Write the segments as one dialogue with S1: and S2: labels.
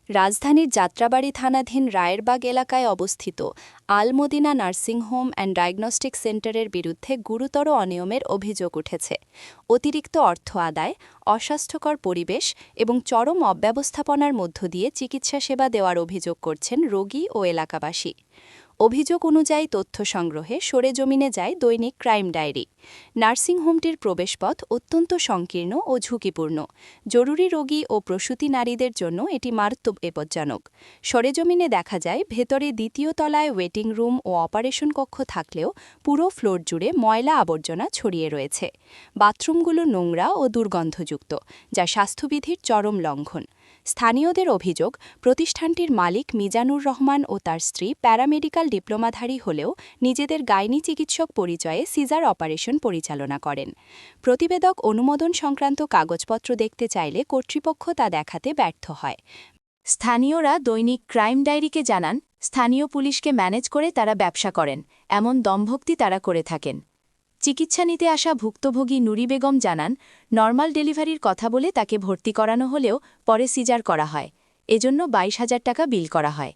S1: রাজধানীর যাত্রাবাড়ি থানাধীন রায়েরবাগ এলাকায় অবস্থিত Al-Madina nursing home and diagnostic সেন্টারের বিরুদ্ধে গুরুতর অনিয়মের অভিযোগ উঠেছে। অতিরিক্ত অর্থ আদায়, অস্বাস্থ্যকর পরিবেশ এবং চরম অব্যবস্থাপনার মধ্য দিয়ে চিকিৎসা সেবা দেওয়ার অভিযোগ করছেন রোগী ও এলাকাবাসী। অভিযোগ অনুযায়ী তথ্য সংগ্রহে সরেজমিনে যায় দৈনিক ক্রাইম ডায়েরি। নার্সিংহোমটির প্রবেশপথ অত্যন্ত সংকীর্ণ ও ঝুঁকিপূর্ণ। জরুরি রোগী ও প্রসূতি নারীদের জন্য এটি মারাত্মক বিপজ্জনক। সরেজমিনে দেখা যায় ভেতরে দ্বিতীয় তলায় ওয়েটিং রুম ও অপারেশন কক্ষ থাকলেও পুরো ফ্লোর জুড়ে ময়লা আবর্জনা ছড়িয়ে রয়েছে। বাথরুমগুলো নোংরা ও দুর্গন্ধযুক্ত, যা স্বাস্থ্যবিধির চরম লঙ্ঘন। স্থানীয়দের অভিযোগ, প্রতিষ্ঠানটির মালিক মিজানুর রহমান ও তার স্ত্রী প্যারামেডিক্যাল ডিপ্লোমাধারী হলেও নিজেদের গাইনি চিকিৎসক পরিচয়ে সিজার অপারেশন পরিচালনা করেন। প্রতিবেদক অনুমোদন সংক্রান্ত কাগজপত্র দেখতে চাইলে কর্তৃপক্ষ তা দেখাতে ব্যর্থ হয়। স্থানীয়রা দৈনিক ক্রাইম ডায়েরিকে জানান, স্থানীয় পুলিশকে ম্যানেজ করে তারা ব্যবসা করেন, এমন দম্ভক্তি তারা করে থাকেন। চিকিৎসা নিতে আসা ভুক্তভোগী নুরি বেগম জানান, নর্মাল ডেলিভারির কথা বলে তাকে ভর্তি করানো হলেও পরে সিজার করা হয়, এজন্য 22,000 টাকা বিল করা হয়।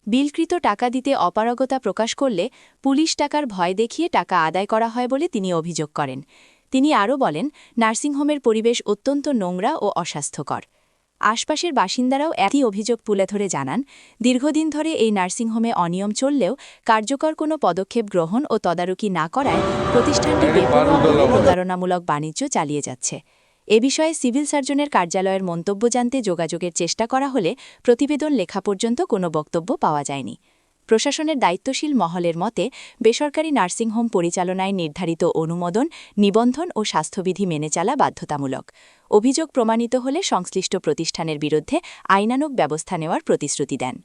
S1: বিলকৃত টাকা দিতে অপারগতা প্রকাশ করলে পুলিশ টাকার ভয় দেখিয়ে টাকা আদায় করা হয় বলে তিনি অভিযোগ করেন। তিনি আরও বলেন, নার্সিংহোমের পরিবেশ অত্যন্ত নোংরা ও অস্বাস্থ্যকর। আশপাশের বাসিন্দারাও একই অভিযোগ তুলে ধরে জানান, দীর্ঘদিন ধরে এই নার্সিংহোমে অনিয়ম চললেও কার্যকর কোনো পদক্ষেপ গ্রহণ ও তদারকি না করায় প্রতিষ্ঠানটি বেপরোয়াভাবে প্রতারণামূলক বাণিজ্য চালিয়ে যাচ্ছে। এ বিষয়ে সিভিল সার্জনের কার্যালয়ের মন্তব্য জানতে যোগাযোগের চেষ্টা করা হলে প্রতিবেদন লেখা পর্যন্ত কোনো বক্তব্য পাওয়া যায়নি। প্রশাসনের দায়িত্বশীল মহলের মতে, বেসরকারি নার্সিংহোম পরিচালনায় নির্ধারিত অনুমোদন, নিবন্ধন ও স্বাস্থ্যবিধি মেনে চলা বাধ্যতামূলক। অভিযোগ প্রমাণিত হলে সংশ্লিষ্ট প্রতিষ্ঠানের বিরুদ্ধে আইনানুগ ব্যবস্থা নেওয়ার প্রতিশ্রুতি দেন।